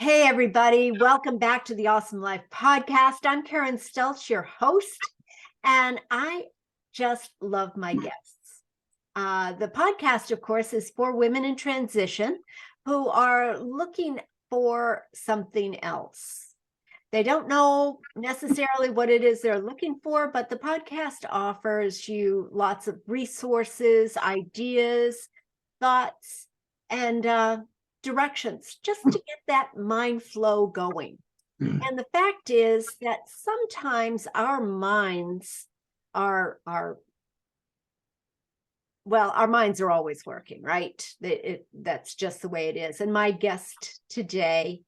Hey, everybody. Welcome back to the Awesome Life podcast. I'm Karen Stelz, your host, and I just love my guests. The podcast, of course, is for women in transition who are looking for something else. They don't know necessarily what it is they're looking for, but the podcast offers you lots of resources, ideas, thoughts, and directions just to get that mind flow going. And the fact is that sometimes our minds are our minds are always working, right? That's just the way it is. And my guest today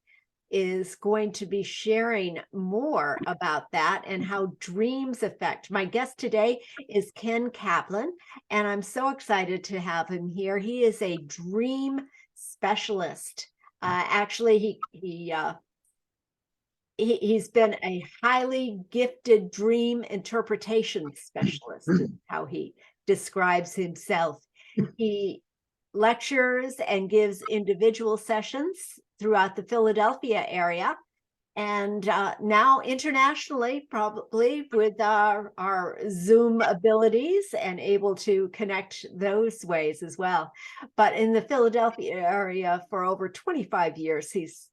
is going to be sharing more about that and how dreams affect. My guest today is Ken Kaplan, and I'm so excited to have him here. He is a dream specialist. Actually, he's been a highly gifted dream interpretation specialist, is how he describes himself. He lectures and gives individual sessions throughout the Philadelphia area, and now internationally, probably with our Zoom abilities and able to connect those ways as well. But in the Philadelphia area for over 25 years, he's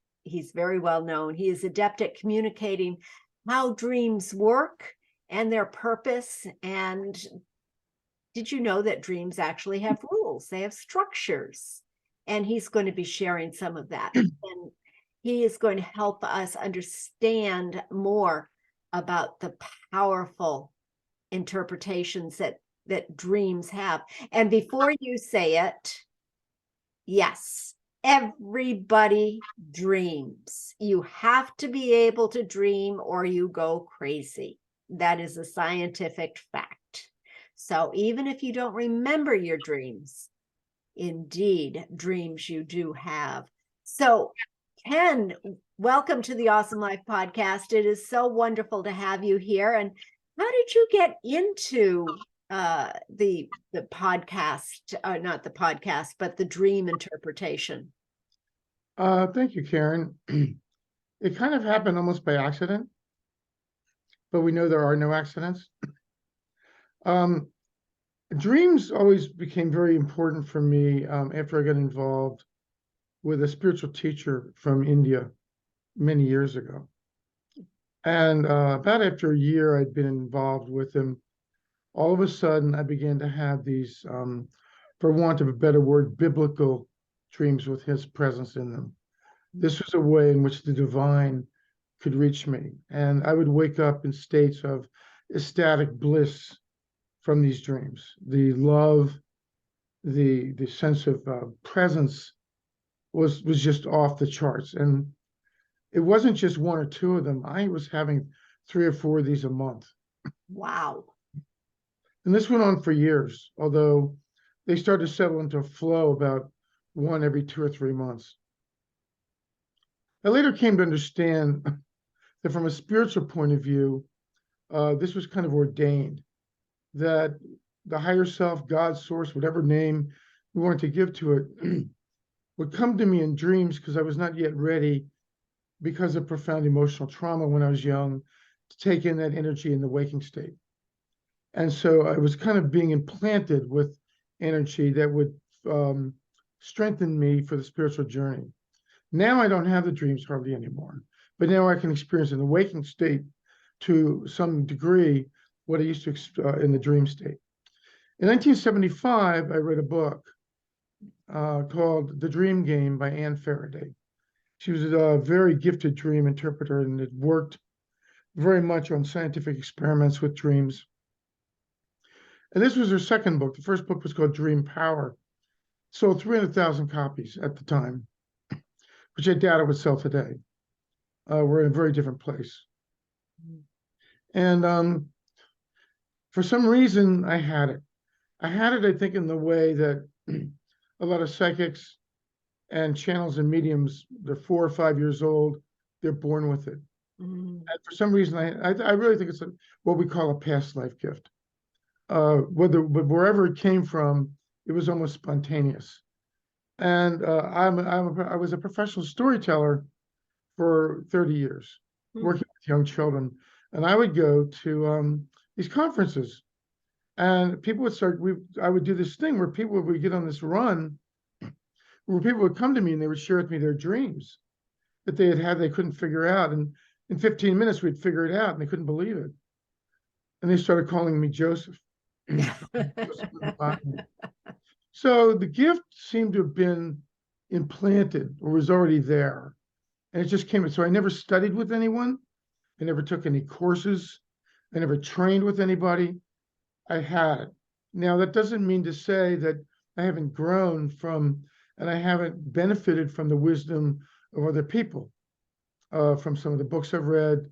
very well known. He is adept at communicating how dreams work and their purpose. And did you know that dreams actually have rules? They have structures. And he's going to be sharing some of that. And he is going to help us understand more about the powerful interpretations that dreams have. And before you say it, yes, everybody dreams. You have to be able to dream or you go crazy. That is a scientific fact. So even if you don't remember your dreams, indeed, dreams you do have. So, Ken, welcome to the Awesome Life podcast. It is so wonderful to have you here. And how did you get into the podcast, not the podcast, but the dream interpretation? Thank you, Karen. It kind of happened almost by accident, but we know there are no accidents. Dreams always became very important for me after I got involved with a spiritual teacher from India many years ago. And about after a year I'd been involved with him, all of a sudden I began to have these, for want of a better word, biblical dreams with his presence in them. This was a way in which the divine could reach me. And I would wake up in states of ecstatic bliss from these dreams. The love, the sense of presence was just off the charts. And it wasn't just one or two of them. I was having 3 or 4 of these a month. Wow. And this went on for years, although they started to settle into a flow about one every 2 or 3 months. I later came to understand that from a spiritual point of view, this was kind of ordained, that the higher self, God, source, whatever name we wanted to give to it, would come to me in dreams because I was not yet ready, because of profound emotional trauma when I was young, to take in that energy in the waking state. And so I was kind of being implanted with energy that would strengthen me for the spiritual journey. Now I don't have the dreams hardly anymore, but now I can experience in the waking state to some degree what I used to in the dream state. In 1975, I read a book called The Dream Game by Anne Faraday. She was a very gifted dream interpreter and had worked very much on scientific experiments with dreams. And this was her second book. The first book was called Dream Power. Sold 300,000 copies at the time, which I doubt it would sell today. We're in a very different place. And for some reason, I had it. I had it, I think, in the way that a lot of psychics and channels and mediums, they're 4 or 5 years old, they're born with it. And for some reason, I really think it's what we call a past life gift. Wherever it came from, it was almost spontaneous. And I was a professional storyteller for 30 years, working with young children. And I would go to these conferences, and people would start, I would do this thing where people would get on this run, where people would come to me and they would share with me their dreams that they had they couldn't figure out. And in 15 minutes, we'd figure it out, and they couldn't believe it. And they started calling me Joseph. So the gift seemed to have been implanted or was already there. And it just came. So I never studied with anyone. I never took any courses. I never trained with anybody. I had it. Now, that doesn't mean to say that I haven't grown from, and I haven't benefited from the wisdom of other people, from some of the books I've read.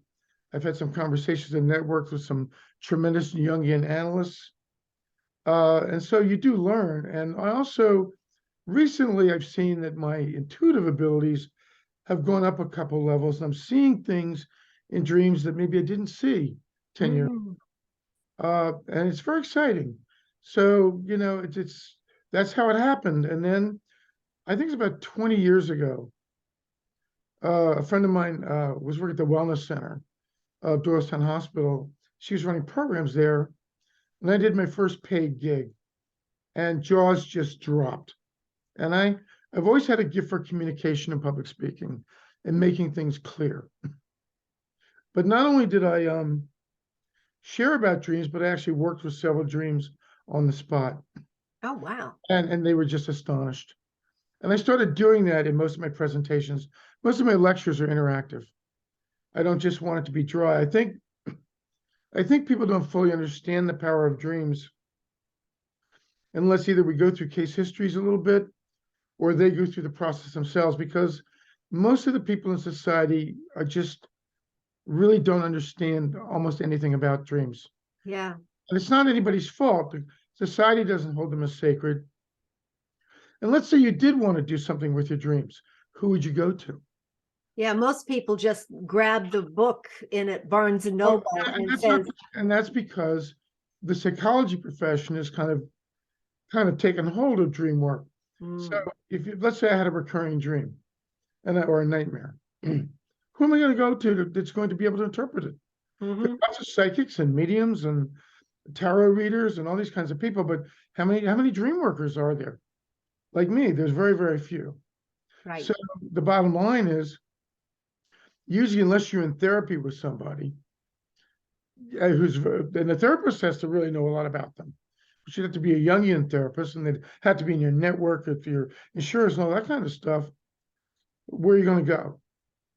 I've had some conversations and networked with some tremendous Jungian analysts. And so you do learn. And I also, recently, I've seen that my intuitive abilities have gone up a couple levels. And I'm seeing things in dreams that maybe I didn't see 10 years ago. And it's very exciting. So, you know, that's how it happened. And then I think it's about 20 years ago, a friend of mine was working at the Wellness Center of Doylestown Hospital. She was running programs there. And I did my first paid gig, and jaws just dropped. And I've always had a gift for communication and public speaking and making things clear. But not only did I share about dreams, but I actually worked with several dreams on the spot. Oh, wow. And they were just astonished. And I started doing that in most of my presentations. Most of my lectures are interactive. I don't just want it to be dry. I think people don't fully understand the power of dreams unless either we go through case histories a little bit or they go through the process themselves, because most of the people in society are just really don't understand almost anything about dreams. Yeah. And it's not anybody's fault. Society doesn't hold them as sacred. And let's say you did want to do something with your dreams. Who would you go to? Yeah, most people just grab the book in at Barnes and Noble and says, and that's because the psychology profession is kind of taken hold of dream work. So let's say I had a recurring dream or a nightmare, who am I going to go to that's going to be able to interpret it? There's lots of psychics and mediums and tarot readers and all these kinds of people, but how many dream workers are there? Like me, there's very, very few. right. So the bottom line is, usually unless you're in therapy with somebody and the therapist has to really know a lot about them. But you'd have to be a Jungian therapist, and they'd have to be in your network with your insurance and all that kind of stuff. Where are you going to go?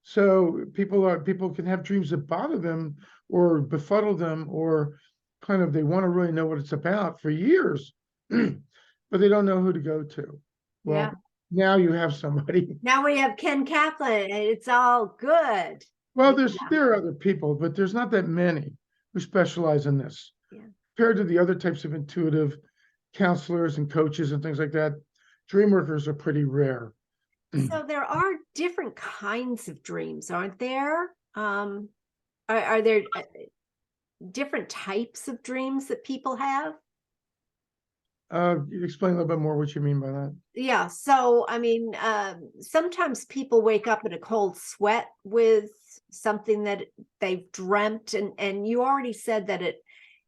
So people can have dreams that bother them or befuddle them, or kind of they want to really know what it's about for years, but they don't know who to go to. Well, now you have somebody. Now we have Ken Kaplan, and it's all good. Well, there are other people, but there's not that many who specialize in this. Compared to the other types of intuitive counselors and coaches and things like that, dream workers are pretty rare. So there are different kinds of dreams, aren't there? Are there different types of dreams that people have? Explain a little bit more what you mean by that. Yeah, so I mean, sometimes people wake up in a cold sweat with something that they've dreamt, and you already said that it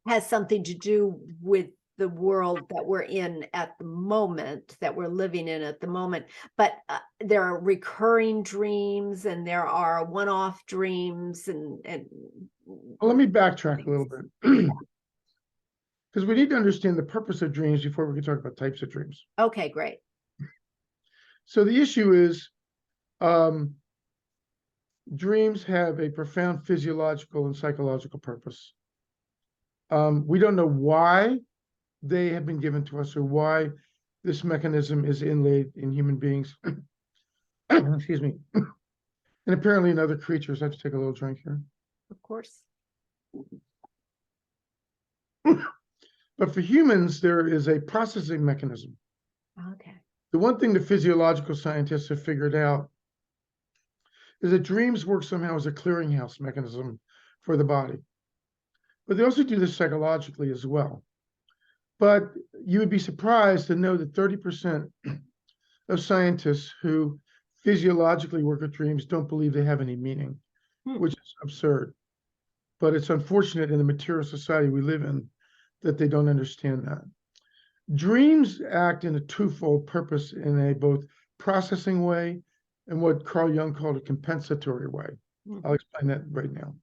has something to do with the world that we're in at the moment, that we're living in at the moment. But there are recurring dreams, and there are one-off dreams, and well, let me backtrack a little bit. Because we need to understand the purpose of dreams before we can talk about types of dreams. Okay, great. So the issue is, dreams have a profound physiological and psychological purpose. We don't know why they have been given to us or why this mechanism is inlaid in human beings. Excuse me. And apparently in other creatures. I have to take a little drink here. Of course. But for humans, there is a processing mechanism. Okay. The one thing the physiological scientists have figured out is that dreams work somehow as a clearinghouse mechanism for the body. But they also do this psychologically as well. But you would be surprised to know that 30% of scientists who physiologically work with dreams don't believe they have any meaning, which is absurd. But it's unfortunate in the material society we live in that they don't understand that. Dreams act in a twofold purpose, in a both processing way and what Carl Jung called a compensatory way. I'll explain that right now.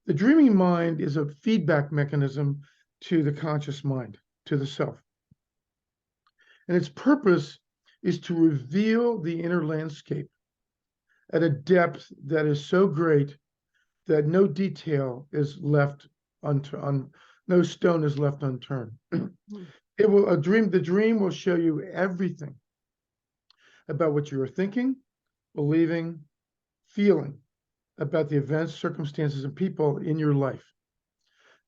The dreaming mind is a feedback mechanism to the conscious mind, to the self. And its purpose is to reveal the inner landscape at a depth that is so great that no detail is left no stone is left unturned. The dream will show you everything about what you are thinking, believing, feeling about the events, circumstances, and people in your life.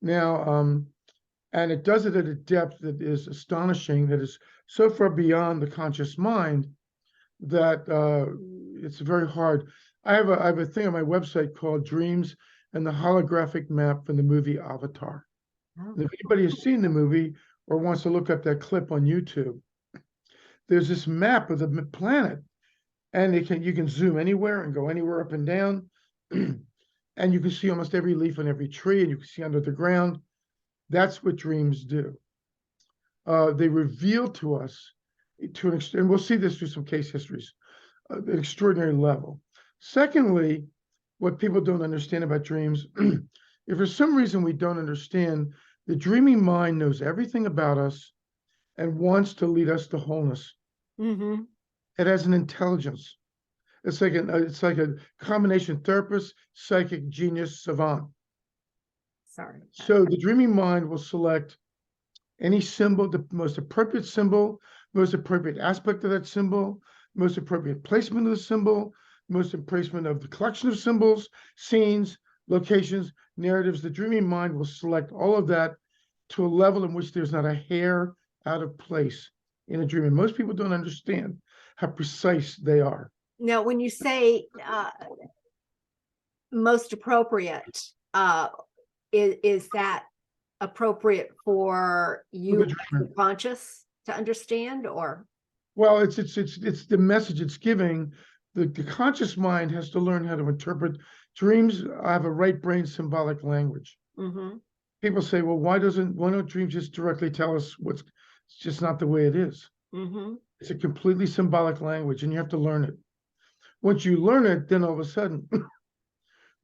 Now, and it does it at a depth that is astonishing, that is so far beyond the conscious mind that it's very hard. I have a thing on my website called Dreams and the Holographic Map from the movie Avatar. And if anybody has seen the movie or wants to look up that clip on YouTube, there's this map of the planet, and you can zoom anywhere and go anywhere up and down, and you can see almost every leaf on every tree, and you can see under the ground. That's what dreams do. They reveal to us, to an extent, and we'll see this through some case histories, an extraordinary level. Secondly, what people don't understand about dreams, if for some reason we don't understand, the dreaming mind knows everything about us and wants to lead us to wholeness. Mm-hmm. It has an intelligence. It's like a combination therapist, psychic, genius, savant. Sorry. So the dreaming mind will select any symbol, the most appropriate symbol, most appropriate aspect of that symbol, most appropriate placement of the symbol, most placement of the collection of symbols, scenes, locations, narratives. The dreaming mind will select all of that to a level in which there's not a hair out of place in a dream. And most people don't understand how precise they are. Now, when you say most appropriate, is that appropriate for you, the conscious, to understand, or? Well, it's the message it's giving. The conscious mind has to learn how to interpret dreams. Have a right brain symbolic language. Mm-hmm. People say, well, why don't dreams just directly tell us what's? It's just not the way it is. Mm-hmm. It's a completely symbolic language, and you have to learn it. Once you learn it, then all of a sudden,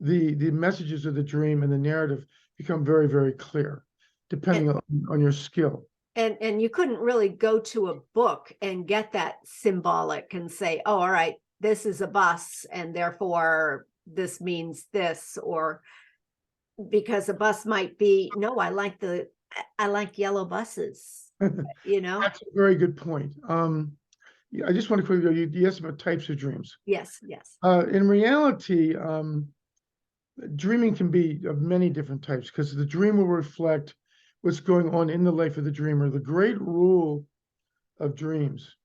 the messages of the dream and the narrative become very, very clear, depending on your skill. And you couldn't really go to a book and get that symbolic and say, oh, all right, this is a bus, and therefore this means this, or because a bus might be, no, I like yellow buses, you know? That's a very good point. I just want to quickly go, you asked about types of dreams. Yes, yes. In reality, dreaming can be of many different types, because the dream will reflect what's going on in the life of the dreamer. The great rule of dreams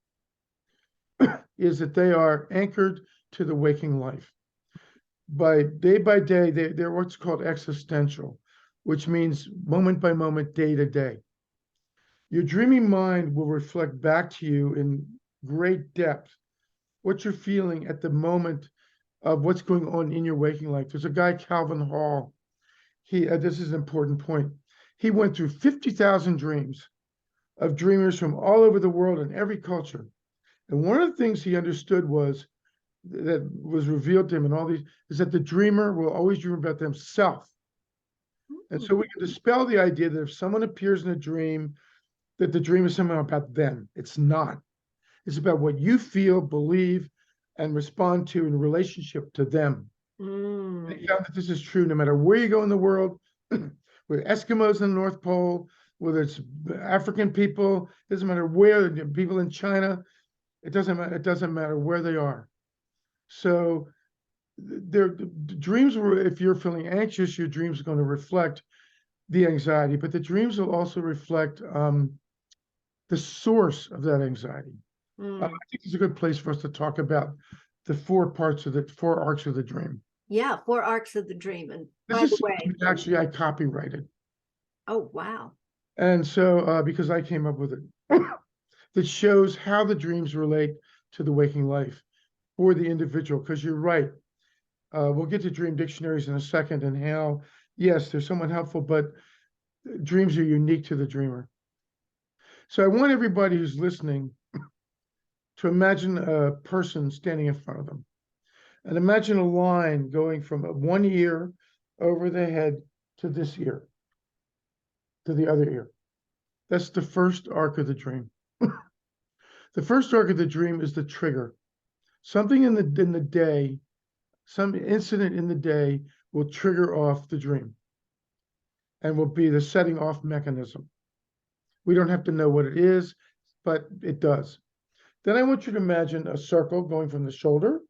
is that they are anchored to the waking life. By day, they're what's called existential, which means moment by moment, day to day. Your dreaming mind will reflect back to you in great depth what you're feeling at the moment of what's going on in your waking life. There's a guy, Calvin Hall. This is an important point. He went through 50,000 dreams of dreamers from all over the world and every culture. And one of the things he understood that was revealed to him in all these is that the dreamer will always dream about themselves. And so we can dispel the idea that if someone appears in a dream, that the dream is somehow about them. It's not. It's about what you feel, believe, and respond to in relationship to them. They found that this is true no matter where you go in the world, with Eskimos in the North Pole, whether it's African people, it doesn't matter where, people in China, it doesn't matter where they are. So the dreams if you're feeling anxious, your dreams are going to reflect the anxiety, but the dreams will also reflect the source of that anxiety. I think it's a good place for us to talk about the four arcs of the dream. Yeah, 4 arcs of the dream. And this by is the way, actually I copyrighted. Oh, wow. And so because I came up with it, that shows how the dreams relate to the waking life. for the individual, because you're right. We'll get to dream dictionaries in a second and how, yes, they're somewhat helpful, but dreams are unique to the dreamer. So I want everybody who's listening to imagine a person standing in front of them. And imagine a line going from one ear over the head to this ear, to the other ear. That's the first arc of the dream. The first arc of the dream is the trigger. Something in the day, some incident in the day will trigger off the dream and will be the setting off mechanism. We don't have to know what it is, but it does. Then I want you to imagine a circle going from the shoulder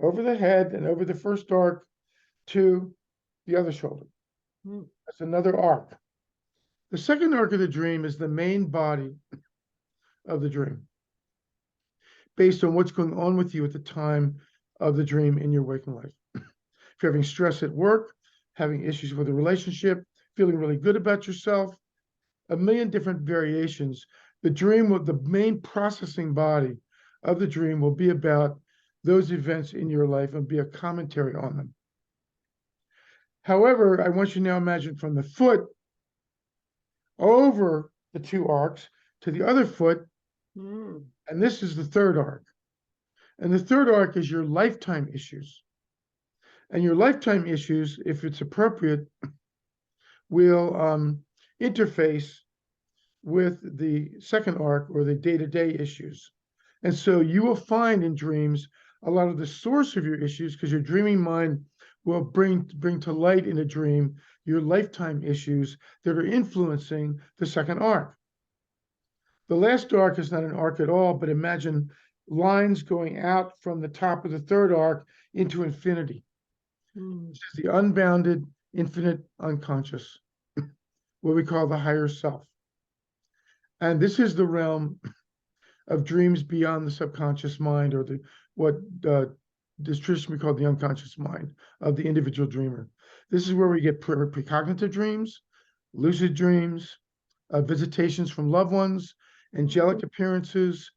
over the head and over the first arc to the other shoulder. That's another arc. The second arc of the dream is the main body of the dream, based on what's going on with you at the time of the dream in your waking life. If you're having stress at work, having issues with a relationship, feeling really good about yourself, a million different variations, the dream, the main processing body of the dream will be about those events in your life and be a commentary on them. However, I want you to now imagine from the foot over the two arcs to the other foot, and this is the third arc. And the third arc is your lifetime issues. And your lifetime issues, if it's appropriate, will interface with the second arc or the day-to-day issues. And so you will find in dreams a lot of the source of your issues, because your dreaming mind will bring to light in a dream your lifetime issues that are influencing the second arc. The last arc is not an arc at all, but imagine lines going out from the top of the third arc into infinity. This is the unbounded, infinite unconscious, what we call the higher self. And this is the realm of dreams beyond the subconscious mind, or what is traditionally called the unconscious mind of the individual dreamer. This is where we get precognitive dreams, lucid dreams, visitations from loved ones, angelic appearances,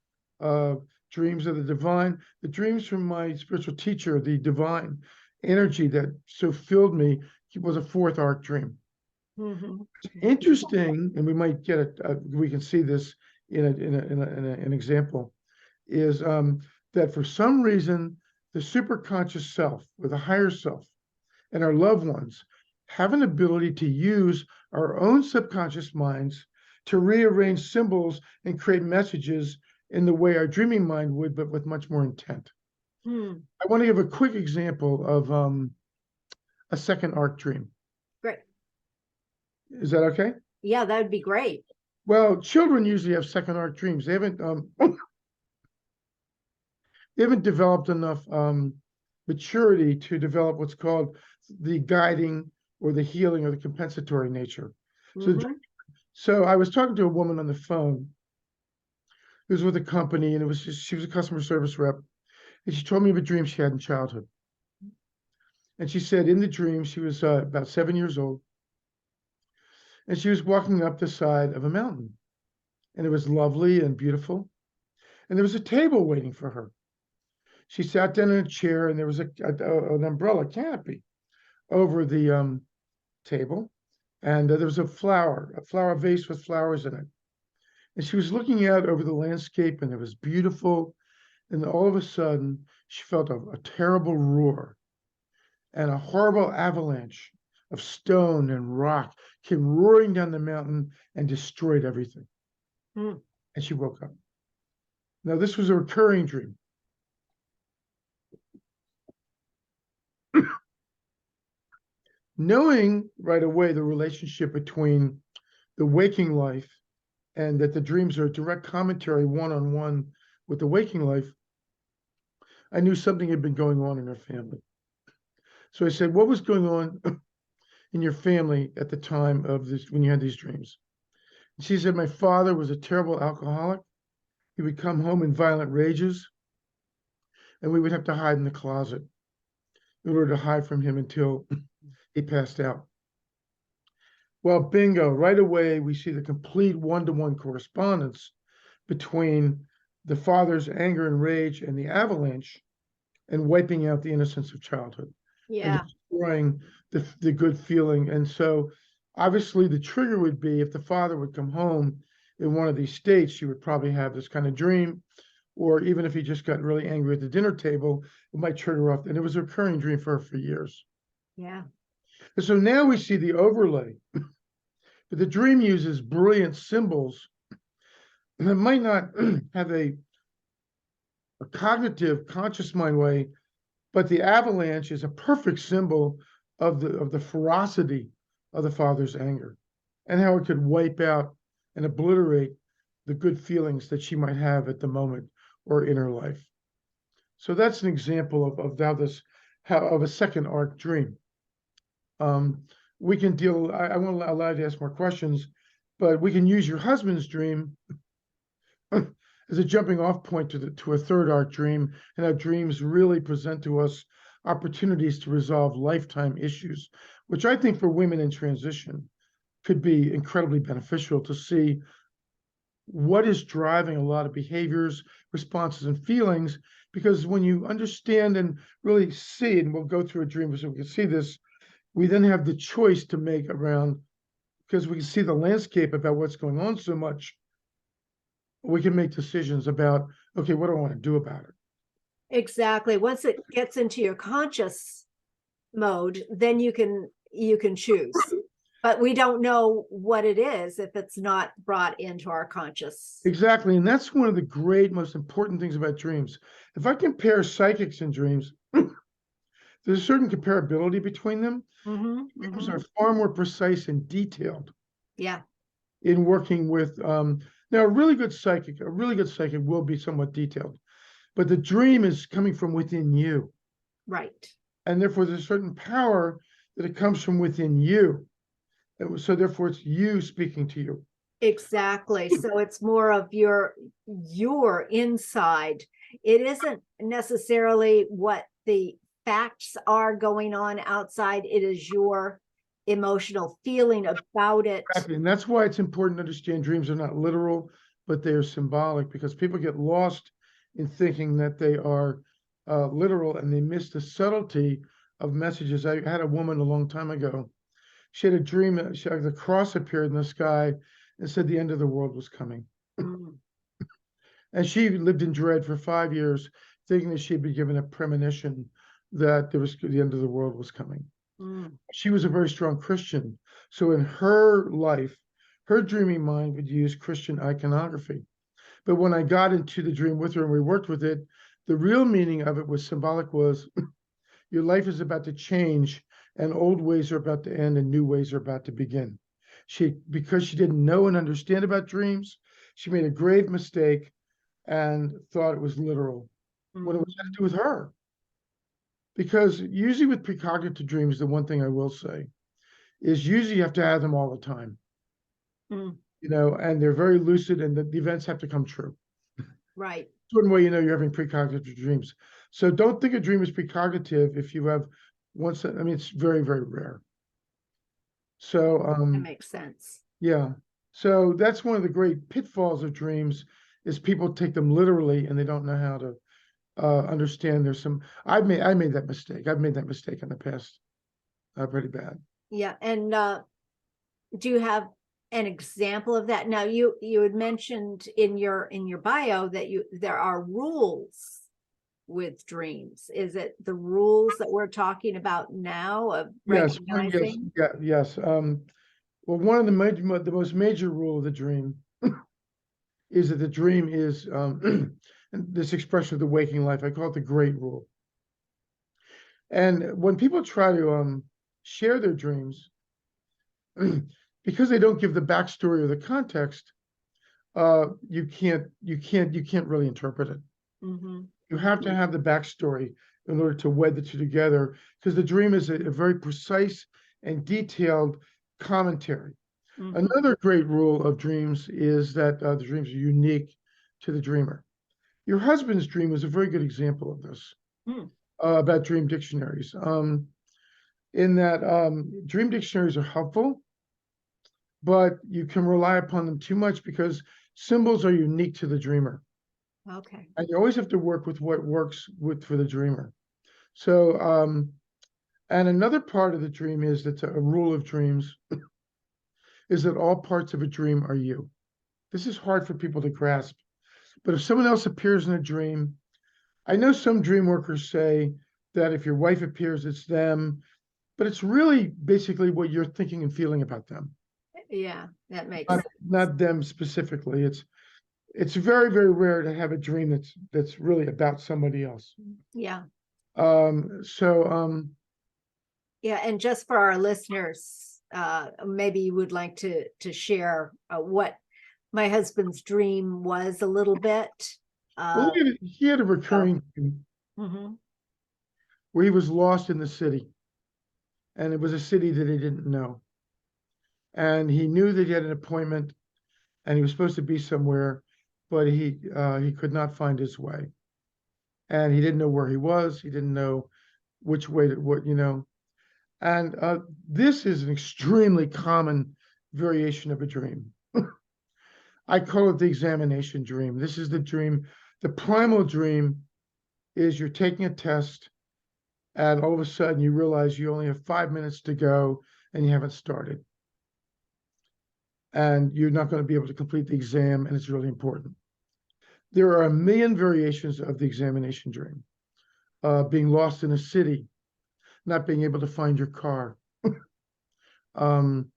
dreams of the divine. The dreams from my spiritual teacher, the divine energy that so filled me, was a fourth arc dream. Interesting, and we might get it. We can see this in an example. Is that for some reason the superconscious self, or the higher self, and our loved ones have an ability to use our own subconscious minds to rearrange symbols and create messages in the way our dreaming mind would, but with much more intent. I want to give a quick example of a second arc dream. Great. Is that okay? Yeah, that would be great. Well, children usually have second arc dreams. They haven't developed enough maturity to develop what's called the guiding or the healing or the compensatory nature. So I was talking to a woman on the phone who was with a company, and she was a customer service rep, and she told me of a dream she had in childhood. And she said in the dream, she was about 7 years old, and she was walking up the side of a mountain, and it was lovely and beautiful, and there was a table waiting for her. She sat down in a chair, and there was an umbrella canopy over the table, and there was a flower vase with flowers in it. And she was looking out over the landscape, and it was beautiful. And all of a sudden, she felt a terrible roar, and a horrible avalanche of stone and rock came roaring down the mountain and destroyed everything. And she woke up. Now, this was a recurring dream. Knowing right away the relationship between the waking life and that the dreams are a direct commentary one-on-one with the waking life, I knew something had been going on in her family. So I said, what was going on in your family at the time of this, when you had these dreams? And she said, my father was a terrible alcoholic. He would come home in violent rages, and we would have to hide in the closet in order to hide from him until he passed out. Well, bingo, right away, we see the complete one-to-one correspondence between the father's anger and rage and the avalanche and wiping out the innocence of childhood and Yeah. destroying the good feeling. And so obviously the trigger would be if the father would come home in one of these states, you would probably have this kind of dream. Or even if he just got really angry at the dinner table, it might trigger off. And it was a recurring dream for her for years. Yeah. And so now we see the overlay. But the dream uses brilliant symbols that might not have a cognitive, conscious mind way, but the avalanche is a perfect symbol of the ferocity of the father's anger and how it could wipe out and obliterate the good feelings that she might have at the moment or in her life. So that's an example of how of a second arc dream. We can deal, I won't allow you to ask more questions, but we can use your husband's dream as a jumping off point to a third arc dream, and how dreams really present to us opportunities to resolve lifetime issues, which I think for women in transition could be incredibly beneficial to see what is driving a lot of behaviors, responses, and feelings. Because when you understand and really see, and we'll go through a dream so we can see this, we then have the choice to make around, because we can see the landscape about what's going on so much, we can make decisions about, okay, what do I want to do about it? Exactly. Once it gets into your conscious mode, then you can choose. But we don't know what it is if it's not brought into our conscious. Exactly. And that's one of the great, most important things about dreams. If I compare psychics and dreams, there's a certain comparability between them. Dreams are far more precise and detailed Yeah. in working with, now a really good psychic will be somewhat detailed, but the dream is coming from within you. Right. And therefore there's a certain power that it comes from within you. So therefore it's you speaking to you. Exactly. So it's more of your inside. It isn't necessarily what the facts are going on outside. It is your emotional feeling about it. Exactly. And that's why it's important to understand dreams are not literal, but they are symbolic, because people get lost in thinking that they are literal, and they miss the subtlety of messages. I had a woman a long time ago. She had a dream that the cross appeared in the sky and said the end of the world was coming. Mm. And she lived in dread for 5 years, thinking that she'd been given a premonition that the end of the world was coming. Mm. She was a very strong Christian. So in her life, her dreaming mind would use Christian iconography. But when I got into the dream with her and we worked with it, the real meaning of it was symbolic, was your life is about to change, and old ways are about to end and new ways are about to begin. Because she didn't know and understand about dreams, she made a grave mistake and thought it was literal when it was had to do with her. Because usually with precognitive dreams, the one thing I will say is usually you have to have them all the time, Mm. and they're very lucid, and the events have to come true. Right. Certain way you're having precognitive dreams. So don't think a dream is precognitive if you have once. I mean, it's very, very rare. So That makes sense. yeah. So that's one of the great pitfalls of dreams, is people take them literally and they don't know how to understand. There's some, I made that mistake. I've made that mistake in the past. Pretty bad. Yeah. And do you have an example of that? Now you had mentioned in your bio that there are rules with dreams. Is it the rules that we're talking about now of Yes, recognizing? yes. Well, one of the most major rule of the dream is that the dream is and this expression of the waking life. I call it the great rule. And when people try to share their dreams, because they don't give the backstory or the context, you can't really interpret it. Mm-hmm. You have to have the backstory in order to wed the two together, because the dream is a very precise and detailed commentary. Mm-hmm. Another great rule of dreams is that the dreams are unique to the dreamer. Your husband's dream was a very good example of this, about dream dictionaries. In that dream dictionaries are helpful, but you can rely upon them too much because symbols are unique to the dreamer. Okay. And you always have to work with what works for the dreamer. So, and another part of the dream is that a rule of dreams is that all parts of a dream are you. This is hard for people to grasp, but if someone else appears in a dream, I know some dream workers say that if your wife appears, it's them, but it's really basically what you're thinking and feeling about them, Yeah, that makes not, sense. not them specifically. It's very, very rare to have a dream that's really about somebody else. Yeah. So Yeah, and just for our listeners, maybe you would like to share what my husband's dream was a little bit. well, he had a recurring dream Mhm. where he was lost in the city, and it was a city that he didn't know. And he knew that he had an appointment and he was supposed to be somewhere, but he could not find his way. And he didn't know where he was. He didn't know which way to what, And this is an extremely common variation of a dream. I call it the examination dream. This is the dream. The primal dream is you're taking a test and all of a sudden you realize you only have 5 minutes to go and you haven't started. And you're not going to be able to complete the exam, and it's really important. There are a million variations of the examination dream. Being lost in a city, not being able to find your car, um,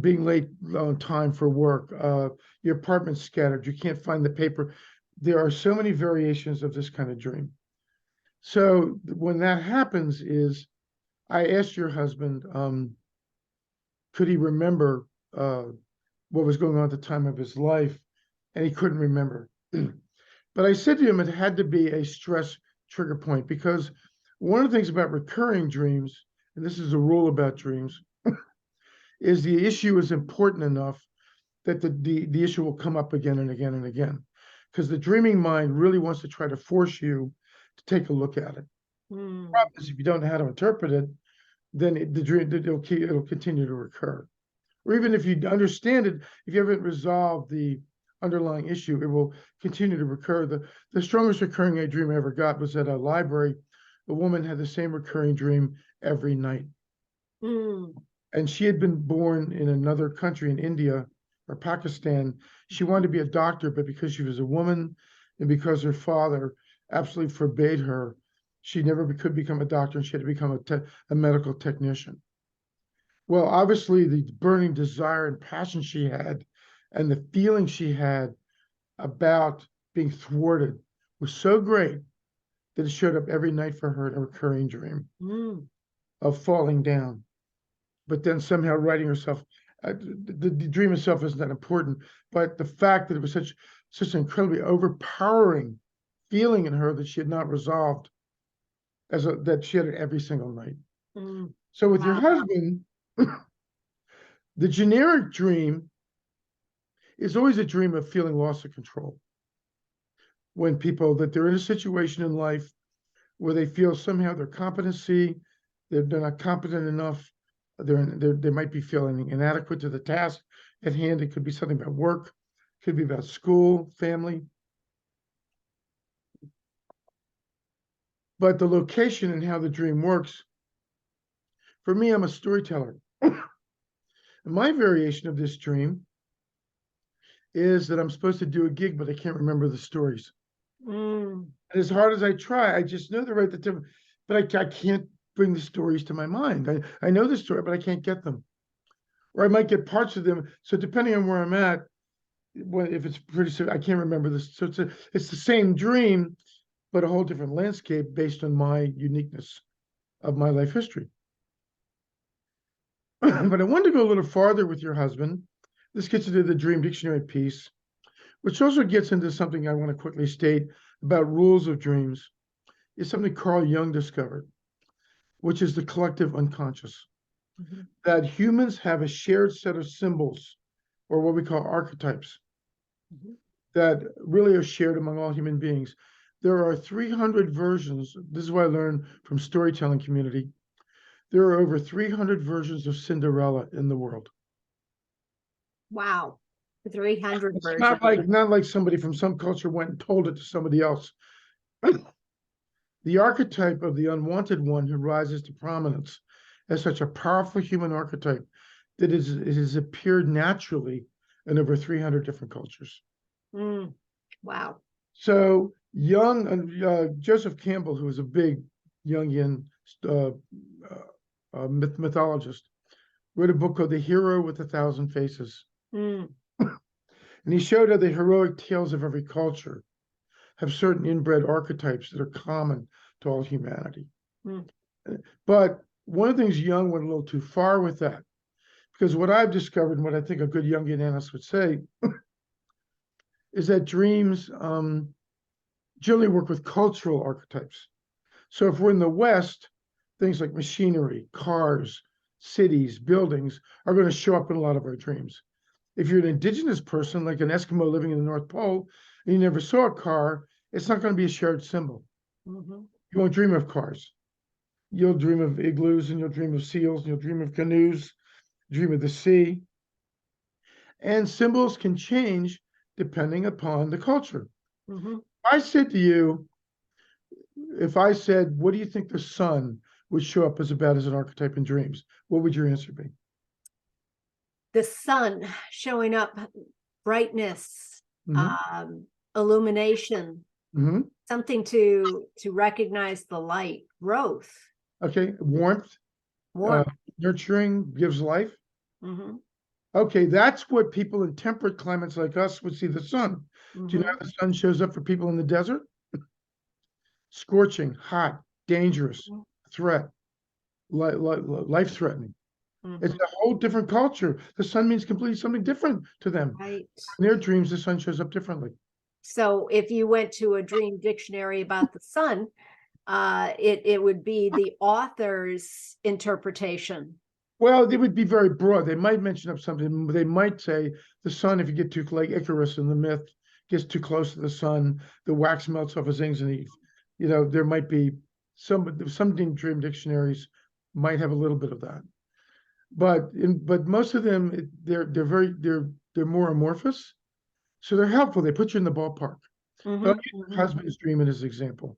being late on time for work, your apartment's scattered, you can't find the paper. There are so many variations of this kind of dream. So when that happens is, I asked your husband, could he remember what was going on at the time of his life, and he couldn't remember. But I said to him it had to be a stress trigger point, because one of the things about recurring dreams, and this is a rule about dreams, is the issue is important enough that the issue will come up again and again and again. Because the dreaming mind really wants to try to force you to take a look at it. The problem is if you don't know how to interpret it, then the dream it'll continue to recur. Or even if you understand it, if you haven't resolved the underlying issue, it will continue to recur. The strongest recurring dream I ever got was at a library. A woman had the same recurring dream every night. And she had been born in another country, in India or Pakistan. She wanted to be a doctor, but because she was a woman and because her father absolutely forbade her, she never could become a doctor, and she had to become a medical technician. Well, obviously, the burning desire and passion she had and the feeling she had about being thwarted was so great that it showed up every night for her in a recurring dream of falling down, but then somehow writing herself. The dream itself isn't that important, but the fact that it was such an incredibly overpowering feeling in her that she had not resolved, that she had it every single night. So with your husband, the generic dream is always a dream of feeling loss of control. When that they're in a situation in life where they feel somehow their competency, they're not competent enough, they might be feeling inadequate to the task at hand. It could be something about work, could be about school, family. But the location and how the dream works, for me, I'm a storyteller. My variation of this dream is that I'm supposed to do a gig, but I can't remember the stories. And as hard as I try, I just know the right the but I can't bring the stories to my mind. I know the story, but I can't get them. Or I might get parts of them. So depending on where I'm at, if it's pretty, I can't remember this. So it's the same dream, but a whole different landscape based on my uniqueness of my life history. But I wanted to go a little farther with your husband. This gets into the dream dictionary piece, which also gets into something I want to quickly state about rules of dreams. Is something Carl Jung discovered, which is the collective unconscious. That humans have a shared set of symbols, or what we call archetypes, that really are shared among all human beings. There are 300 versions. This is what I learned from storytelling community. There are over 300 versions of Cinderella in the world. Wow. 300 It's versions. not like somebody from some culture went and told it to somebody else. the archetype of the unwanted one who rises to prominence as such a powerful human archetype that it has appeared naturally in over 300 different cultures. Wow. So Joseph Campbell, who was a big Jungian mythologist, wrote a book called The Hero with a Thousand Faces. Mm. And he showed how the heroic tales of every culture have certain inbred archetypes that are common to all humanity. Mm. But one of the things Jung went a little too far with that, because what I've discovered and what I think a good Jungian analyst would say is that dreams generally work with cultural archetypes. So if we're in the West, things like machinery, cars, cities, buildings are going to show up in a lot of our dreams. If you're an indigenous person, like an Eskimo living in the North Pole, and you never saw a car, it's not going to be a shared symbol. Mm-hmm. You won't dream of cars. You'll dream of igloos, and you'll dream of seals, and you'll dream of canoes, dream of the sea. And symbols can change depending upon the culture. Mm-hmm. I said to you, if I said, what do you think the sun would show up as about as an archetype in dreams? What would your answer be? The sun showing up, brightness, Mm-hmm. illumination, Mm-hmm. something to recognize the light, growth, Okay, warmth, warmth. nurturing, gives life. Mm-hmm. Okay, that's what people in temperate climates like us would see the sun. Mm-hmm. Do you know how the sun shows up for people in the desert? Scorching, hot, dangerous, threat, life-threatening. Mm-hmm. It's a whole different culture. The sun means completely something different to them. Right. In their dreams, the sun shows up differently. So if you went to a dream dictionary about the sun, it would be the author's interpretation. Well, it would be very broad. They might mention up something. They might say the sun, if you get too, like Icarus in the myth, gets too close to the sun, the wax melts off his wings, and he, there might be some dream dictionaries might have a little bit of that. But most of them, they're more amorphous, so they're helpful. They put you in the ballpark. Mm-hmm. I'll use my husband's dream in his example.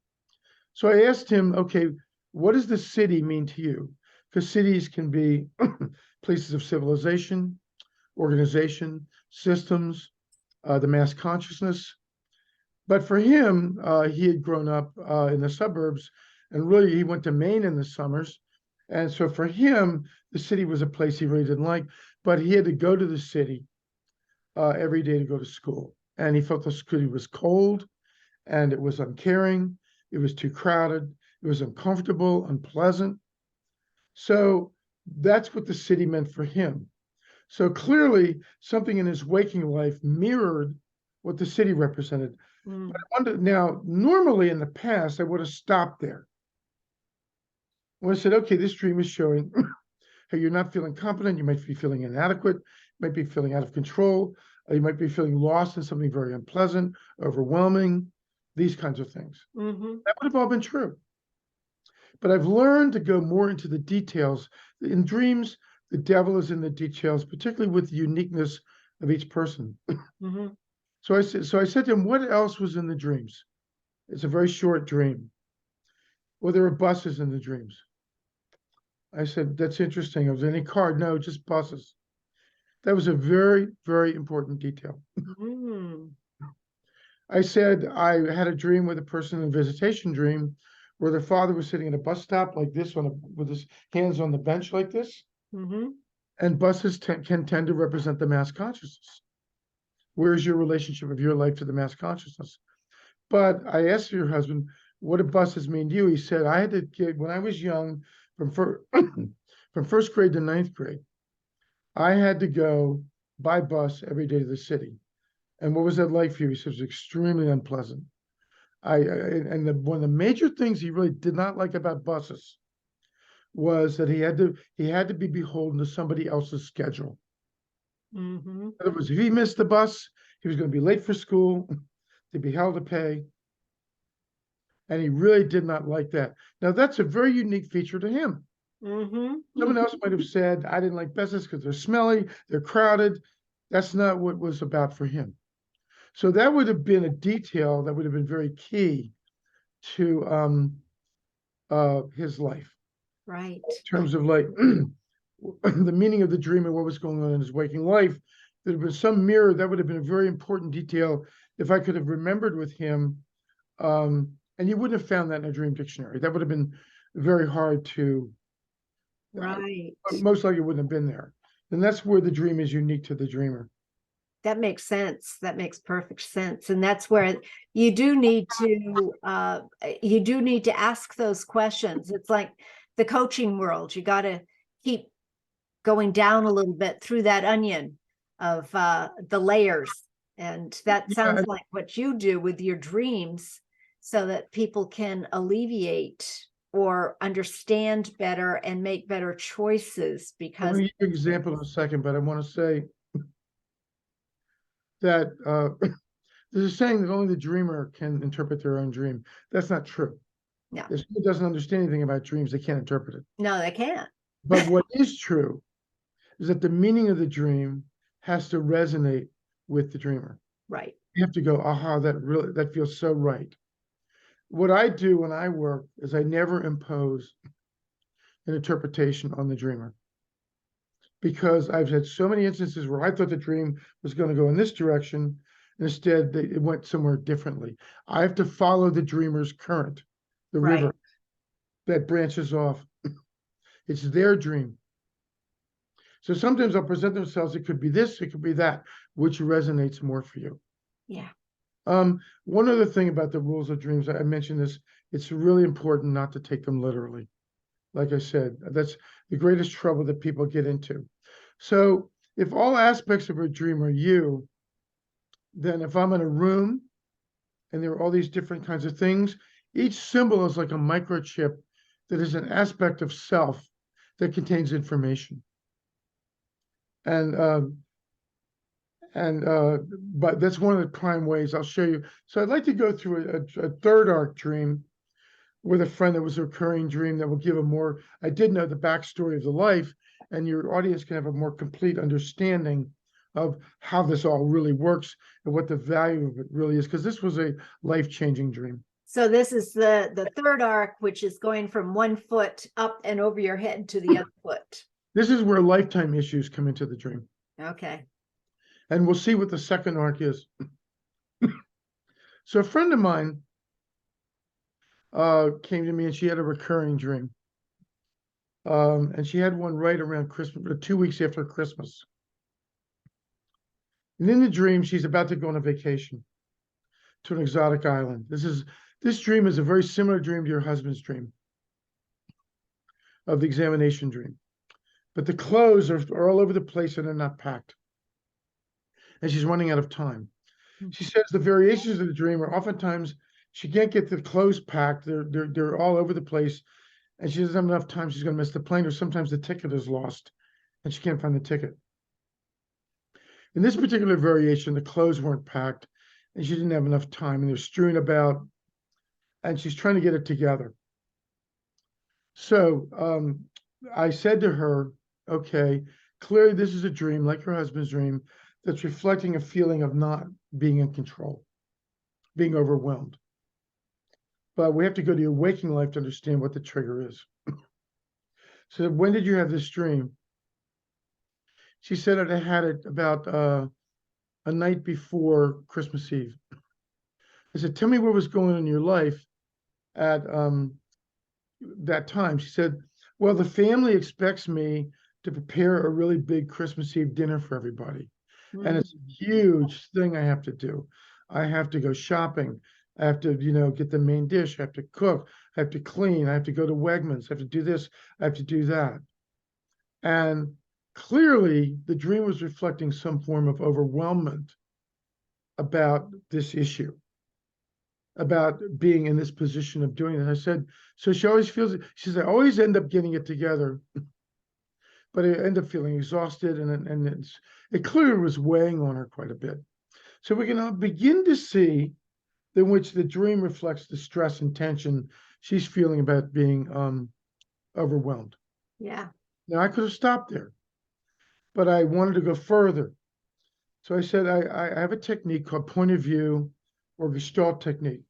So I asked him, okay, what does the city mean to you? Because cities can be places of civilization, organization, systems, the mass consciousness. But for him, he had grown up in the suburbs, and really he went to Maine in the summers. And so for him, the city was a place he really didn't like, but he had to go to the city every day to go to school. And he felt the city was cold and it was uncaring. It was too crowded. It was uncomfortable, unpleasant. So that's what the city meant for him. So clearly, something in his waking life mirrored what the city represented. Mm. But I wonder, now, normally in the past, I would have stopped there. When I said, okay, this dream is showing how you're not feeling competent, you might be feeling inadequate, you might be feeling out of control, you might be feeling lost in something very unpleasant, overwhelming, these kinds of things. Mm-hmm. That would have all been true. But I've learned to go more into the details. In dreams, the devil is in the details, particularly with the uniqueness of each person. Mm-hmm. So I said to him, what else was in the dreams? It's a very short dream. Well, there were buses in the dreams. I said, that's interesting. Was there any car? No, just buses. That was a very, very important detail. Mm. I said, I had a dream with a person in a visitation dream where their father was sitting at a bus stop like this with his hands on the bench like this. Mm-hmm. And buses can tend to represent the mass consciousness. Where is your relationship of your life to the mass consciousness? But I asked your husband, what do buses mean to you? He said, I had to get, when I was young, from first grade to ninth grade, I had to go by bus every day to the city. And what was that like for you? He said, it was extremely unpleasant. One of the major things he really did not like about buses was that he had to be beholden to somebody else's schedule. Mm-hmm. In other words, if he missed the bus, he was going to be late for school, to be held to pay. And he really did not like that. Now, that's a very unique feature to him. Mm-hmm. Someone else might have said, I didn't like buses because they're smelly, they're crowded. That's not what it was about for him. So that would have been a detail that would have been very key to his life Right. in terms of like the meaning of the dream and what was going on in his waking life. There was some mirror that would have been a very important detail if I could have remembered with him. And you wouldn't have found that in a dream dictionary. That would have been very hard to, Right. most likely wouldn't have been there. And that's where the dream is unique to the dreamer. That makes sense. That makes perfect sense. And that's where you do need to ask those questions. It's like the coaching world. You got to keep going down a little bit through that onion of the layers. And that sounds like what you do with your dreams so that people can alleviate or understand better and make better choices. I'm Because going to give you an example in a second, but I want to say that there's a saying that only the dreamer can interpret their own dream. That's not true. no, If someone doesn't understand anything about dreams, they can't interpret it. no, they can't. But what is true is that the meaning of the dream has to resonate with the dreamer. Right. You have to go, aha, that feels so right. What I do when I work is I never impose an interpretation on the dreamer, because I've had so many instances where I thought the dream was going to go in this direction, and instead it went somewhere differently. I have to follow the dreamer's current, the Right. river that branches off. It's their dream. So sometimes I'll present themselves, it could be this, it could be that, which resonates more for you. Yeah. One other thing about the rules of dreams, I mentioned this, it's really important not to take them literally. Like I said, that's the greatest trouble that people get into. So if all aspects of a dream are you, then if I'm in a room and there are all these different kinds of things, each symbol is like a microchip that is an aspect of self that contains information. But that's one of the prime ways I'll show you. So I'd like to go through a third arc dream with a friend that was a recurring dream that will give a more, I did know the backstory of the life, and your audience can have a more complete understanding of how this all really works and what the value of it really is, because this was a life-changing dream. So this is the third arc, which is going from one foot up and over your head to the other foot. This is where lifetime issues come into the dream. Okay. And we'll see what the second arc is. So a friend of mine came to me and she had a recurring dream. And she had one right around Christmas, 2 weeks after Christmas. And in the dream, she's about to go on a vacation to an exotic island. This dream is a very similar dream to your husband's dream, of the examination dream. But the clothes are all over the place and they're not packed. And she's running out of time. She says the variations of the dream are oftentimes she can't get the clothes packed. They're all over the place. And she doesn't have enough time. She's going to miss the plane, or sometimes the ticket is lost and she can't find the ticket. In this particular variation, the clothes weren't packed and she didn't have enough time, and they're strewn about, and she's trying to get it together. So I said to her, okay, clearly this is a dream like your husband's dream that's reflecting a feeling of not being in control, being overwhelmed. But we have to go to your waking life to understand what the trigger is. So when did you have this dream? She said that I had it about a night before Christmas Eve. I said, tell me what was going on in your life at that time. She said, well, the family expects me to prepare a really big Christmas Eve dinner for everybody. And it's a huge thing I have to do. I have to go shopping. I have to, get the main dish. I have to cook. I have to clean. I have to go to Wegmans. I have to do this. I have to do that. And clearly, the dream was reflecting some form of overwhelmment about this issue, about being in this position of doing it. I said, so she always feels it. She says, I always end up getting it together, but I end up feeling exhausted, and it clearly was weighing on her quite a bit. So we can begin to see in which the dream reflects the stress and tension she's feeling about being overwhelmed. Yeah. Now, I could have stopped there, but I wanted to go further. So I said, I have a technique called point of view or Gestalt technique,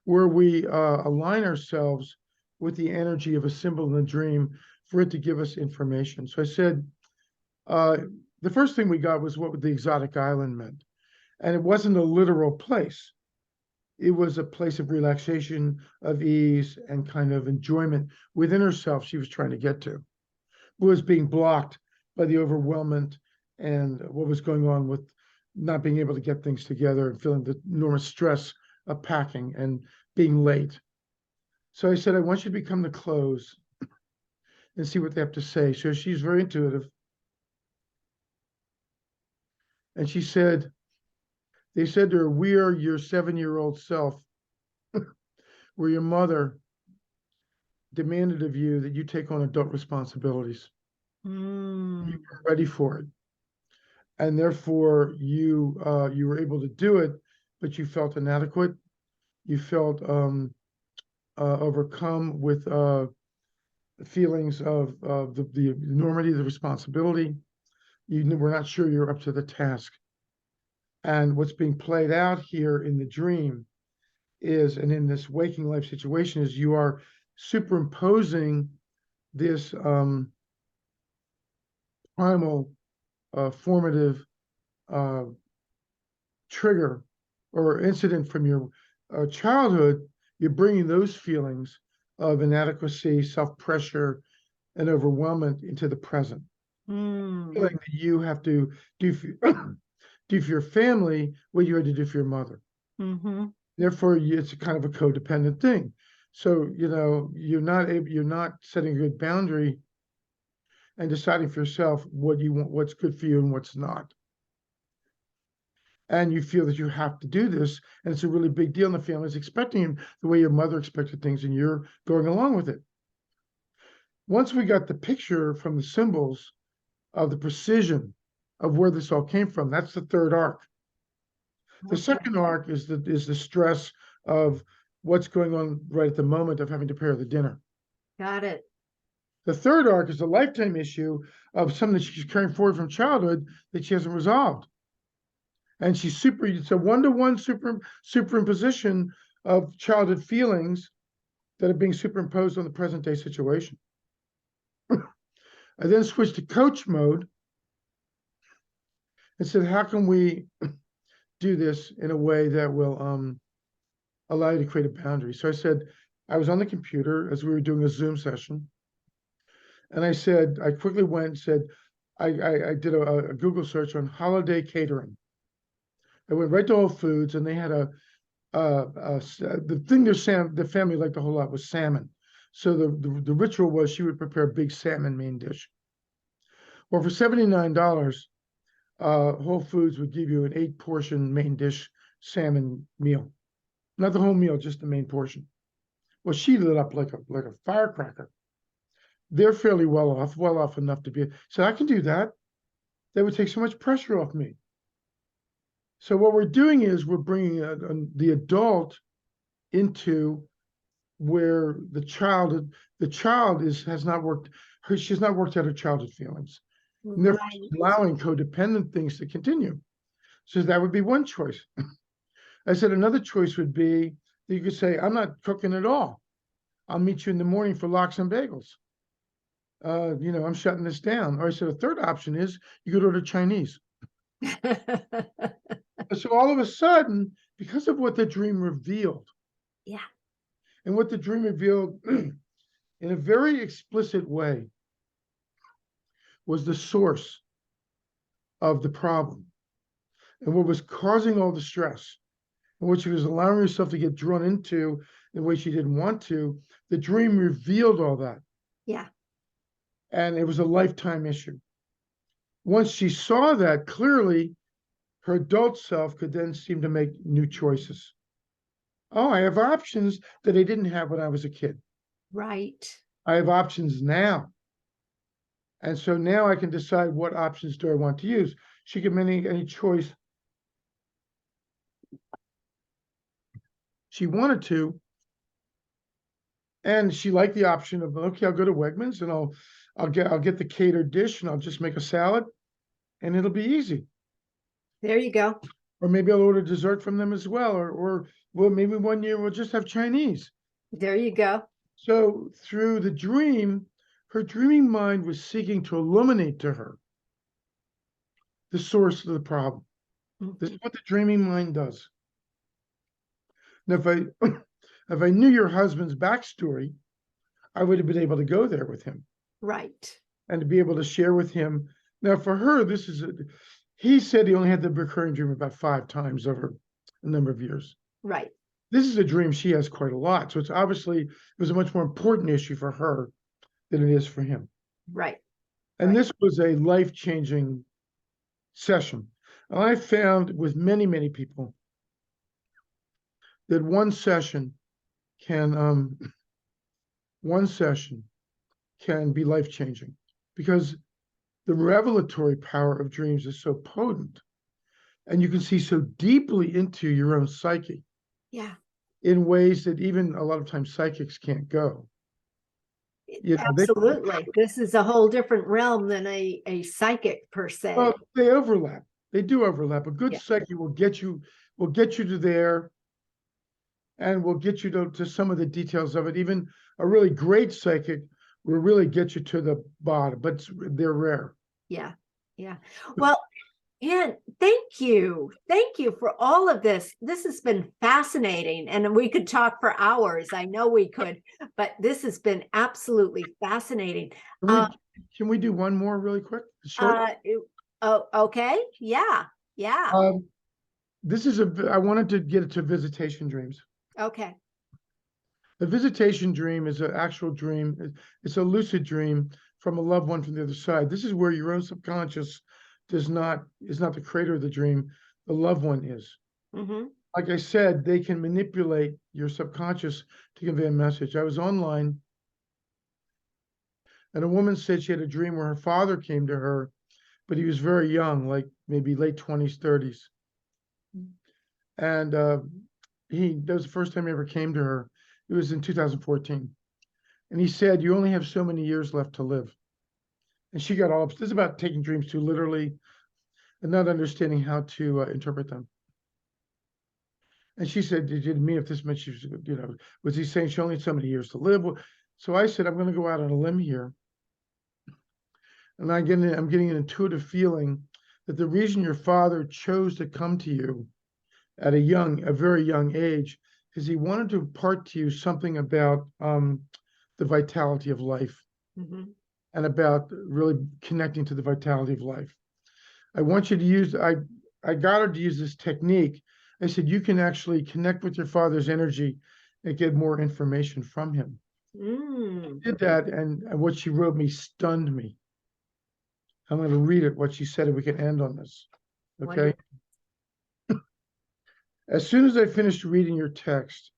where we align ourselves with the energy of a symbol in the dream for it to give us information. So I said, the first thing we got was what the exotic island meant. And it wasn't a literal place. It was a place of relaxation, of ease, and kind of enjoyment within herself she was trying to get to. It was being blocked by the overwhelmment and what was going on with not being able to get things together and feeling the enormous stress of packing and being late. So I said, I want you to become the clothes and see what they have to say. So she's very intuitive. And she said, they said to her, we are your 7-year-old self, where your mother demanded of you that you take on adult responsibilities. Mm. You were ready for it. And therefore you were able to do it, but you felt inadequate. You felt overcome with feelings of the enormity, the responsibility. You were not sure you're up to the task. And what's being played out here in the dream is, and in this waking life situation, is you are superimposing this primal, formative trigger or incident from your childhood. You're bringing those feelings of inadequacy, self-pressure, and overwhelmment into the present. Mm. Feeling that you have to do for, do for your family what you had to do for your mother. Mm-hmm. Therefore, it's a kind of a codependent thing. So, you're not setting a good boundary and deciding for yourself what you want, what's good for you and what's not. And you feel that you have to do this, and it's a really big deal, and the family's expecting the way your mother expected things, and you're going along with it. Once we got the picture from the symbols of the precision of where this all came from, that's the third arc. The second arc is the stress of what's going on right at the moment of having to prepare the dinner. Got it. The third arc is a lifetime issue of something that she's carrying forward from childhood that she hasn't resolved. And it's a one-to-one superimposition of childhood feelings that are being superimposed on the present day situation. I then switched to coach mode and said, how can we do this in a way that will allow you to create a boundary? So I said, I was on the computer as we were doing a Zoom session. And I said, I quickly went and said, I did a Google search on holiday catering. I went right to Whole Foods, and they had the thing the family liked a whole lot was salmon. So the ritual was she would prepare a big salmon main dish. Well, for $79, Whole Foods would give you an 8-portion main dish salmon meal, not the whole meal, just the main portion. Well, she lit up like a firecracker. They're fairly well off enough to be. So I can do that. That would take so much pressure off me. So what we're doing is we're bringing the adult into where the child has not worked. She's not worked out her childhood feelings, and therefore Right. allowing codependent things to continue. So that would be one choice. I said another choice would be that you could say, I'm not cooking at all. I'll meet you in the morning for lox and bagels. I'm shutting this down. Or I said a third option is you could order Chinese. So all of a sudden, because of what the dream revealed, Yeah. and what the dream revealed in a very explicit way was the source of the problem and what was causing all the stress and what she was allowing herself to get drawn into in a way she didn't want to. The dream revealed all that. Yeah. And it was a lifetime issue. Once she saw that clearly, her adult self could then seem to make new choices. Oh, I have options that I didn't have when I was a kid. Right. I have options now. And so now I can decide what options do I want to use. She can make any choice she wanted to. And she liked the option of, okay, I'll go to Wegmans and I'll get the catered dish and I'll just make a salad and it'll be easy. There you go. Or maybe I'll order dessert from them as well. Or well, maybe one year we'll just have Chinese. There you go. So through the dream, her dreaming mind was seeking to illuminate to her the source of the problem. This is Mhm. what the dreaming mind does. Now, if I if I knew your husband's backstory, I would have been able to go there with him Right. and to be able to share with him. Now, for her, he said he only had the recurring dream about 5 times over a number of years. Right. This is a dream she has quite a lot. So it was a much more important issue for her than it is for him. Right. And Right. this was a life-changing session. And I found with many, many people that can one session can be life-changing because the revelatory power of dreams is so potent, and you can see so deeply into your own psyche Yeah. in ways that even a lot of times psychics can't go. You know, Absolutely. This is a whole different realm than a psychic per se. they overlap. They do overlap. A good Yeah. psyche will get you to there, and will get you to some of the details of it. Even a really great psychic will really get you to the bottom, but they're rare. Yeah. Yeah. Well, Anne, thank you. Thank you for all of this. This has been fascinating, and we could talk for hours. I know we could, but this has been absolutely fascinating. Can we, can we do one more really quick? Short. Oh, okay. Yeah. Yeah. Um, I wanted to get to visitation dreams. Okay. A visitation dream is an actual dream. It's a lucid dream from a loved one from the other side. This is where your own subconscious is not the creator of the dream. The loved one is. Mm-hmm. Like I said, they can manipulate your subconscious to convey a message. I was online, and a woman said she had a dream where her father came to her, but he was very young, like maybe late 20s, 30s. And that was the first time he ever came to her. It was in 2014. And he said, "You only have so many years left to live." And she got all upset. This is about taking dreams too literally and not understanding how to interpret them. And she said, "Did you mean if this meant she was, was he saying she only had so many years to live?" Well, so I said, "I'm going to go out on a limb here." And I'm getting an intuitive feeling that the reason your father chose to come to you at a very young age, is he wanted to impart to you something about the vitality of life Mm-hmm. and about really connecting to the vitality of life. I want you to I got her to use this technique. I said, you can actually connect with your father's energy and get more information from him. Mm. I did that, and what she wrote me stunned me. I'm going to read it, what she said, and we can end on this. Okay. Wonderful. As soon as I finished reading your text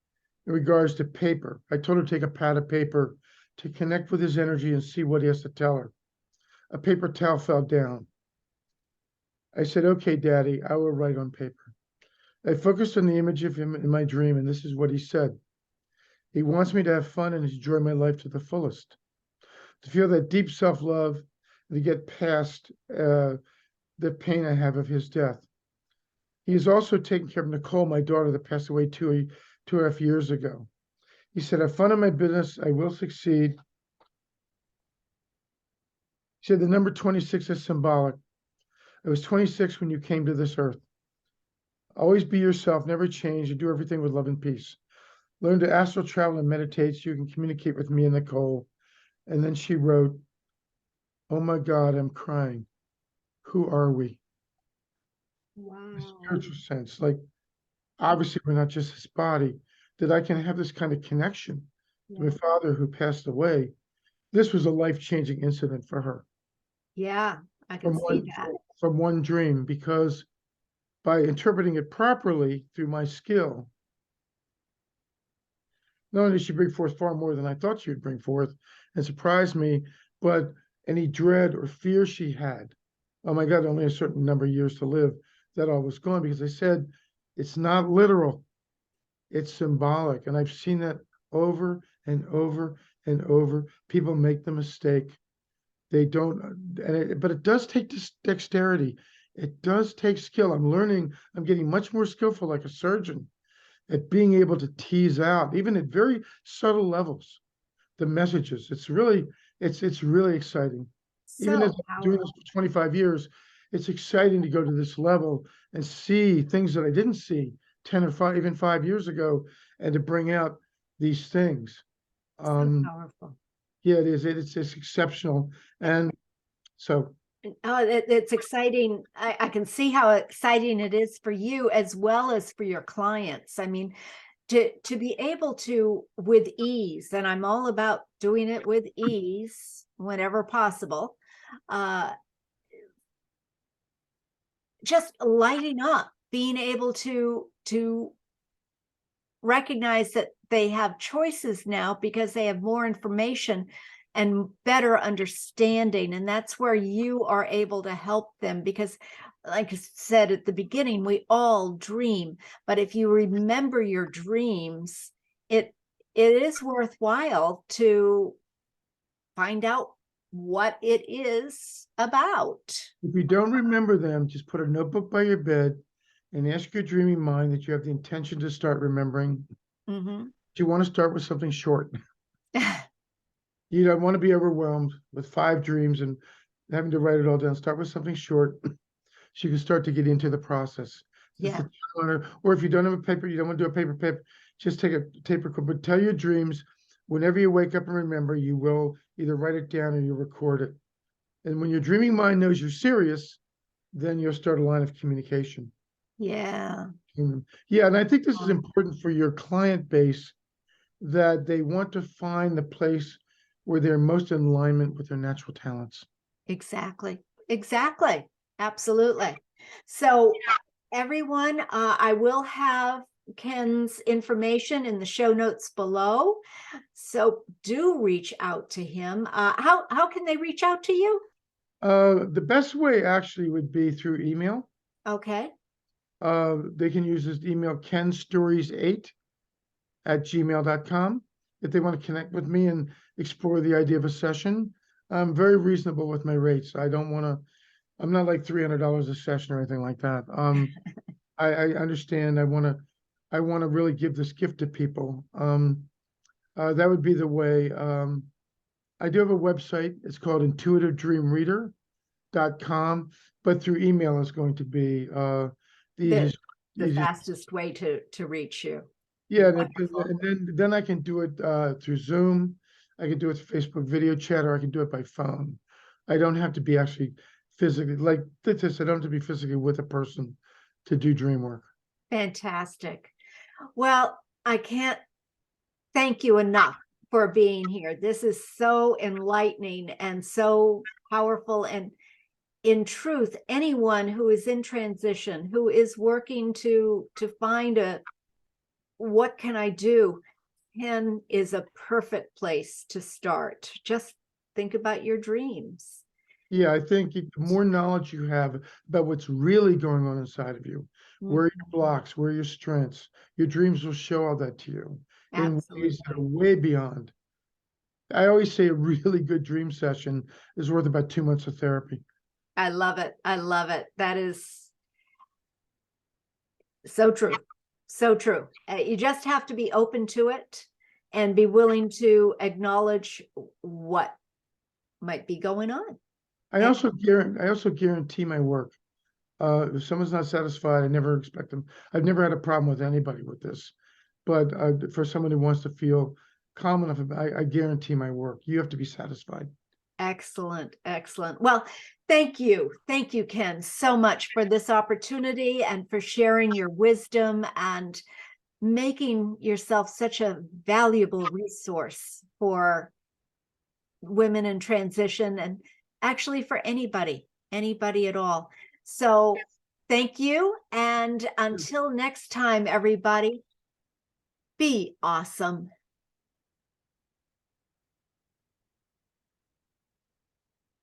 in regards to paper, I told her to take a pad of paper to connect with his energy and see what he has to tell her. A paper towel fell down. I said, "Okay, Daddy, I will write on paper." I focused on the image of him in my dream, and this is what he said. He wants me to have fun and enjoy my life to the fullest, to feel that deep self-love, and to get past the pain I have of his death. He is also taking care of Nicole, my daughter, that passed away 2.5 years ago. He said, "Have fun in my business. I will succeed." He said, "The number 26 is symbolic. I was 26 when you came to this earth. Always be yourself, never change, and do everything with love and peace. Learn to astral travel and meditate so you can communicate with me and Nicole." And then she wrote, "Oh my God, I'm crying. Who are we?" In a Wow. spiritual sense, like obviously we're not just this body, that I can have this kind of connection to my Yeah. father who passed away. This was a life-changing incident for her Yeah, I can from see one that. from one dream, because by interpreting it properly through my skill, not only did she bring forth far more than I thought she would bring forth and surprise me, but any dread or fear she had, oh my God, only a certain number of years to live, that all was gone, because I said, it's not literal, it's symbolic. And I've seen that over and over and over. People make the mistake. They don't, but it does take dexterity. It does take skill. I'm getting much more skillful like a surgeon at being able to tease out, even at very subtle levels, the messages. It's really exciting. Even as So I'm doing this powerful. for 25 years, it's exciting to go to this level and see things that I didn't see 10 or 5, even 5 years ago, and to bring out these things. So Um, powerful. yeah, it is. It's exceptional. And so, Oh, it's exciting. I can see how exciting it is for you as well as for your clients. I mean, to be able to, with ease, and I'm all about doing it with ease whenever possible, uh, just lighting up, being able to recognize that they have choices now because they have more information and better understanding. And that's where you are able to help them because, like I said at the beginning, we all dream. But if you remember your dreams, it is worthwhile to find out what it is about. if you don't remember them, just put a notebook by your bed and ask your dreaming mind that you have the intention to start remembering. Mm-hmm. Do you want to start with something short? You don't want to be overwhelmed with 5 dreams and having to write it all down. Start with something short so you can start to get into the process. Yeah. Or if you don't have a paper, you don't want to do a paper, just take a tape recorder. But tell your dreams whenever you wake up and remember, you will either write it down or you record it. And when your dreaming mind knows you're serious, then you'll start a line of communication. Yeah. Yeah, and I think this is important for your client base that they want to find the place where they're most in alignment with their natural talents. Exactly. Exactly. Absolutely. So everyone, I will have Ken's information in the show notes below. So do reach out to him. How can they reach out to you? The best way actually would be through email. Okay. They can use this email kenstories8@gmail.com if they want to connect with me and explore the idea of a session. I'm very reasonable with my rates. I'm not like $300 a session or anything like that. I understand. I want to really give this gift to people. That would be the way. I do have a website. It's called intuitivedreamreader.com, but through email is going to be the The easiest. the easiest. fastest way to reach you. Yeah, Wonderful. and then I can do it through Zoom. I can do it through Facebook video chat, or I can do it by phone. I don't have to be actually physically like this. I don't have to be physically with a person to do dream work. Fantastic. Well, I can't thank you enough for being here. This is so enlightening and so powerful. And in truth, anyone who is in transition, who is working to find a what can I do, Ken is a perfect place to start. Just think about your dreams. Yeah, I think the more knowledge you have about what's really going on inside of you, where are your blocks, where are your strengths, your dreams will show all that to you in ways that are Absolutely. way beyond. I always say a really good dream session is worth about 2 months of therapy. I love it. I love it. That is so true. So true. You just have to be open to it and be willing to acknowledge what might be going on. And I also guarantee my work. If someone's not satisfied, I never expect them. I've never had a problem with anybody with this, but for someone who wants to feel calm enough, I guarantee my work. You have to be satisfied. excellent, excellent. Well, thank you. Thank you, Ken, so much for this opportunity and for sharing your wisdom and making yourself such a valuable resource for women in transition and actually for anybody at all. So thank you. And until next time, everybody, be awesome.